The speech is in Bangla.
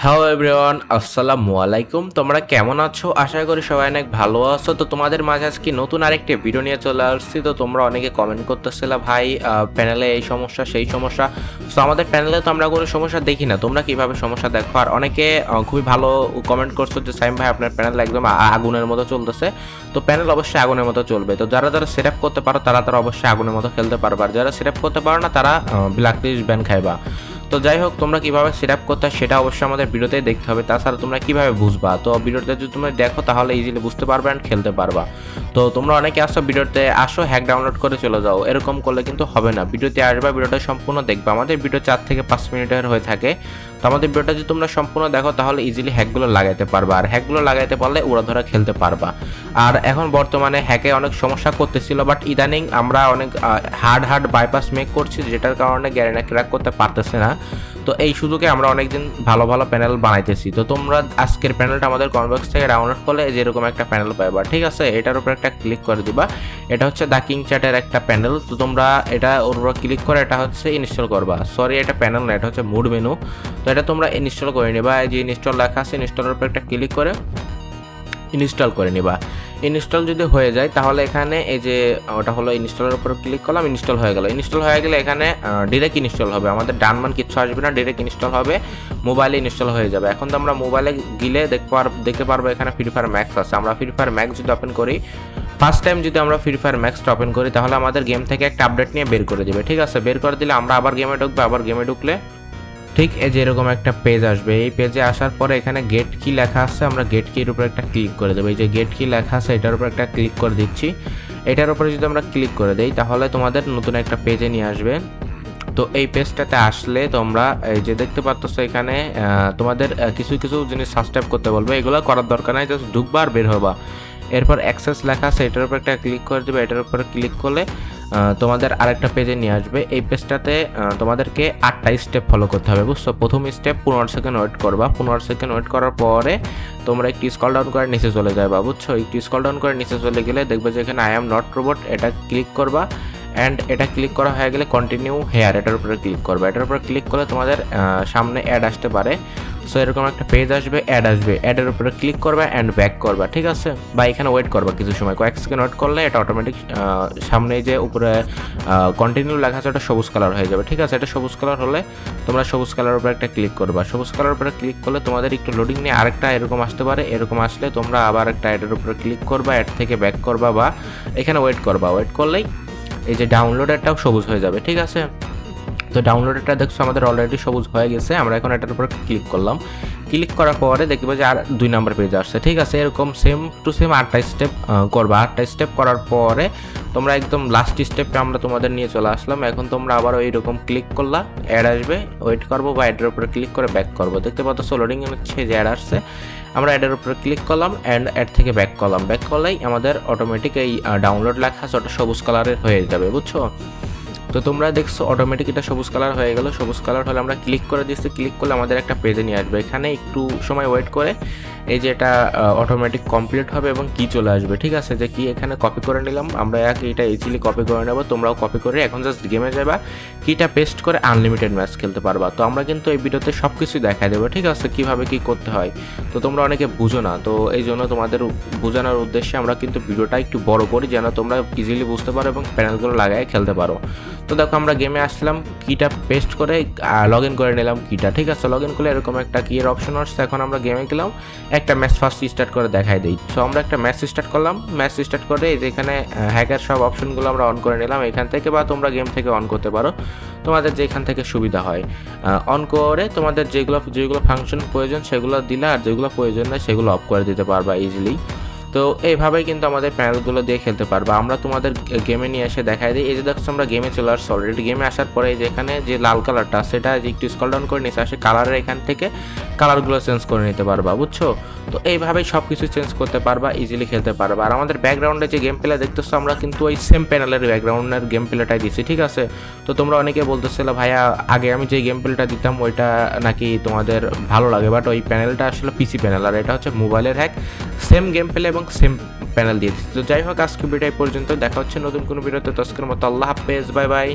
হ্যালো এভরিওয়ান, আসসালামু আলাইকুম। তোমরা কেমন আছো? আশা করি সবাই অনেক ভালো আছো। তো তোমাদের মাঝে আজকে নতুন আরেকটি ভিডিও নিয়ে চলে আসছি। তো তোমরা অনেকে কমেন্ট করতেছিলে ভাই প্যানেলে এই সমস্যা সেই সমস্যা। তো আমাদের প্যানেলে তো আমরা কোনো সমস্যা দেখি না, তোমরা কিভাবে সমস্যা দেখো? আর অনেকে খুবই ভালো কমেন্ট করছো যে সাইম ভাই আপনার প্যানেল একদম আগুনের মতো চলতেছে। তো প্যানেল অবশ্যই আগুনের মতো চলবে। তো যারা যারা সেট আপ করতে পারো তারা তারা অবশ্যই আগুনের মতো খেলতে পারবে, আর যারা সেট আপ করতে পারো না তারা ব্ল্যাক লিস্ট ব্যান খাইবা। তো যাই হোক, তোমরা কিভাবে সেট আপ করতে হয় সেটা অবশ্যই আমাদের ভিডিওতে দেখতে হবে। তাছাড়া তোমরা কিভাবে বুঝবা, তো ভিডিওতে যদি তোমরা দেখো তাহলে ইজিলি বুঝতে পারবে অ্যান্ড খেলতে পারবা। তো তোমরা অনেকে আসো ভিডিওতে আসো হ্যাক ডাউনলোড করে চলে যাও, এরকম করলে কিন্তু হবে না। ভিডিওতে আসবা, ভিডিওটা সম্পূর্ণ দেখবা। আমাদের ভিডিও 4 থেকে 5 মিনিটের হয়ে থাকে। তো আমাদের ভিডিওটা যদি তোমরা সম্পূর্ণ দেখো তাহলে ইজিলি হ্যাকগুলো লাগাইতে পারবা, আর হ্যাকগুলো লাগাইতে পারলে উড়া ধরা খেলতে পারবা। আর এখন বর্তমানে হ্যাকে অনেক সমস্যা করতেছিল, বাট ইদানিং আমরা অনেক হার্ড বাইপাস মেক করছি, যেটার কারণে গ্যারেনা ক্র্যাক করতে পারতেছে না। তো এই সুযোগে আমরা অনেকদিন ভালো ভালো প্যানেল বানাইতেছি। তো তোমরা আজকের প্যানেলটা আমাদের কমেন্ট থেকে ডাউনলোড করলে যেরকম একটা প্যানেল পাইবা, ঠিক আছে? এটার উপর একটা ক্লিক করে দিবা। এটা হচ্ছে দা কিং চ্যাটের একটা প্যানেল। তো তোমরা এটা ওর উপর ক্লিক করে এটা হচ্ছে ইনস্টল করবা। সরি, এটা প্যানেল না, এটা হচ্ছে মুড মেনু। তো এটা তোমরা ইনস্টল করে নিবা। এই যে ইনস্টল লেখা আছে, ইনস্টলের উপর একটা ক্লিক করে ইনস্টল করে নিবা। ইনস্টল যদি হয়ে যায় তাহলে এখানে এই যে ওটা হলো ইনস্টলের উপর ক্লিক করলাম, ইনস্টল হয়ে গেল। ইনস্টল হয়ে গেলে এখানে ডিরেক্ট ইনস্টল হবে, আমাদের ডানমান কিচ্ছু আসবে না, ডিরেক্ট ইনস্টল হবে, মোবাইলে ইনস্টল হয়ে যাবে। এখন তো আমরা মোবাইলে গেলে দেখতে পারবো এখানে ফ্রি ফায়ার ম্যাক্স আছে। আমরা ফ্রি ফায়ার ম্যাক্স যদি ওপেন করি, ফার্স্ট টাইম যদি আমরা ফ্রি ফায়ার ম্যাক্সটা ওপেন করি তাহলে আমাদের গেম থেকে একটা আপডেট নিয়ে বের করে দেবে, ঠিক আছে? বের করে দিলে আমরা আবার গেমে ঢুকবো। আবার গেমে ঢুকলে ঠিক এই যে এরকম একটা পেজ আসবে। এই পেজে আসার পরে এখানে গেট কি লেখা আছে, আমরা গেট কির উপর একটা ক্লিক করে দেবো। এই যে গেট কি লেখা আছে এটার উপর একটা ক্লিক করে দিচ্ছি। এটার উপরে যদি আমরা ক্লিক করে দেই তাহলে তোমাদের নতুন একটা পেজে নিয়ে আসবে। তো এই পেজটাতে আসলে তোমরা এই যে দেখতে পাচ্ছ এখানে তোমাদের কিছু কিছু জিনিস সাবস্ক্রাইব করতে বলবে, এগুলো করার দরকার নাই, জাস্ট ঢুকবা আর বের হবা। এরপর অ্যাক্সেস লেখা আছে, এটার উপর একটা ক্লিক করে দেবে। এটার উপরে ক্লিক করলে তোমাদের আরেকটা পেজে নিয়ে আসবে। এই পেজটাতে তোমাদেরকে 8টা স্টেপ ফলো করতে হবে, বুঝছো? প্রথম স্টেপ 15 সেকেন্ড ওয়েট করবা। 15 সেকেন্ড ওয়েট করার পরে তোমরা একটু স্ক্রল ডাউন করে নিচে চলে যাবে, বুঝছো? একটু স্ক্রল ডাউন করে নিচে চলে গেলে দেখবে যে এখানে আই অ্যাম নট রোবট, এটা ক্লিক করবা। অ্যান্ড এটা ক্লিক করা হয়ে গেলে কন্টিনিউ হেয়ার, এটার উপরে ক্লিক করবে। এটার উপরে ক্লিক করলে তোমাদের সামনে অ্যাড আসতে পারে। সো এরকম একটা পেজ আসবে, অ্যাড আসবে, অ্যাডের উপরে ক্লিক করবা অ্যান্ড ব্যাক করবা, ঠিক আছে? বা এখানে ওয়েট করবা কিছু সময়, কয়েক সেকেন্ড ওয়েট করলে এটা অটোমেটিক সামনে যে উপরে কন্টিনিউ লেখা আছে ওটা সবুজ কালার হয়ে যাবে, ঠিক আছে? এটা সবুজ কালার হলে তোমরা সবুজ কালার উপরে একটা ক্লিক করবা। সবুজ কালার উপরে ক্লিক করলে তোমাদের একটু লোডিং নিয়ে আরেকটা এরকম আসতে পারে। এরকম আসলে তোমরা আবার একটা অ্যাডের উপরে ক্লিক করবা, অ্যাড থেকে ব্যাক করবা বা এখানে ওয়েট করবা। ওয়েট করলেই এই যে ডাউনলোডেরটাও সবুজ হয়ে যাবে, ঠিক আছে? তো ডাউনলোডেরটা দেখছো আমাদের অলরেডি সবুজ হয়ে গেছে। আমরা এখন এটার উপর ক্লিক করলাম। ক্লিক করার পরে দেখবে যে আর 2 নাম্বার পেজ আসছে, ঠিক আছে? এরকম সেম টু সেম 8টা স্টেপ করবা। 8টা স্টেপ করার পরে তোমরা একদম লাস্ট স্টেপে আমরা তোমাদের নিয়ে চলে আসলাম। এখন তোমরা আবার ওই রকম ক্লিক করলা, অ্যাড আসবে, ওয়েট করবো বা অ্যাডের উপরে ক্লিক করে ব্যাক করবো। দেখতে পাচ্ছ লোডিং হচ্ছে, যে অ্যাড আসছে। আমরা অ্যাডের উপরে ক্লিক করলাম অ্যান্ড অ্যাড থেকে ব্যাক করলাম। ব্যাক করলেই আমাদের অটোমেটিক এই ডাউনলোড লেখা আছে ওটা সবুজ কালারের হয়ে যাবে, বুঝছো? তো তোমরা দেখছো অটোমেটিক এটা সবুজ কালার হয়ে গেল। সবুজ কালার হলে আমরা ক্লিক করে দিচ্ছি, ক্লিক করলে আমাদের একটা পেজে নিয়ে আসবে। এখানে একটু সময় ওয়েট করে এই যে এটা অটোমেটিক কমপ্লিট হবে এবং কি চলে আসবে, ঠিক আছে? যে কি এখানে কপি করে নিলাম আমরা, এটা ইজিলি কপি করে নেব। তোমরাও কপি করে এখন জাস্ট গেমে যাবা, কিটা পেস্ট করে আনলিমিটেড ম্যাচ খেলতে পারবা। তো আমরা কিন্তু এই ভিডিওতে সব কিছুই দেখাই দেবো, ঠিক আছে? কিভাবে কি করতে হয়। তো তোমরা অনেকে বুঝো না, তো এই জন্য তোমাদের বোঝানোর উদ্দেশ্যে আমরা কিন্তু ভিডিওটা একটু বড় করি যেন তোমরা ইজিলি বুঝতে পারো এবং প্যানেলগুলো লাগায় খেলতে পারো। তো দেখো আমরা গেমে আসলাম, কিটা পেস্ট করে লগ ইন করে নিলাম কিটা, ঠিক আছে? লগ ইন করলে এরকম একটা কিয়ের অপশন আসছে। এখন আমরা গেমে গেলাম, একটা ম্যাচ ফার্স্ট স্টার্ট করে দেখাই দিই। সো আমরা একটা ম্যাচ স্টার্ট করলাম। ম্যাচ স্টার্ট করে যেখানে হ্যাকার সব অপশনগুলো আমরা অন করে নিলাম এখান থেকে, বা তোমরা গেম থেকে অন করতে পারো, তোমাদের যেখান থেকে সুবিধা হয়। অন করে তোমাদের যেগুলো ফাংশন প্রয়োজন সেগুলো দিলে, আর যেগুলো প্রয়োজন নয় সেগুলো অফ করে দিতে পারবা ইজিলি। তো এইভাবেই কিন্তু আমাদের প্যানেলগুলো দিয়ে খেলতে পারবা। আমরা তোমাদের গেমে নিয়ে এসে দেখাই দিই। এই যে দেখছো আমরা গেমে চলে আসছি অলরেডি। গেমে আসার পরে যেখানে যে লাল কালারটা সেটা একটু স্ক্রল ডাউন করে নিচে আসে, কালারের এখান থেকে কালারগুলো চেঞ্জ করে নিতে পারবা, বুঝছো? তো এইভাবেই সব কিছু চেঞ্জ করতে পারবা, ইজিলি খেলতে পারবা। আর আমাদের ব্যাকগ্রাউন্ডে যে গেম প্লে দেখতেছো আমরা কিন্তু ওই সেম প্যানেলের ব্যাকগ্রাউন্ডের গেম প্লেটাই দিচ্ছি, ঠিক আছে? তো তোমরা অনেকে বলতেছিলে ভাইয়া আগে আমি যে গেম প্লেটা দিতাম ওইটা নাকি তোমাদের ভালো লাগে, বাট ওই প্যানেলটা আসলে পিসি প্যানেল আর এটা হচ্ছে মোবাইলের হ্যাক। সেম গেম প্লে এবং সেম প্যানেল দিয়ে দিচ্ছি। তো যাই হোক, আজকে ভিডিও পর্যন্ত, দেখা হচ্ছে নতুন কোনো ভিডিওতে। তস্কর মতো আল্লাহ হাফেজ, বাই বাই।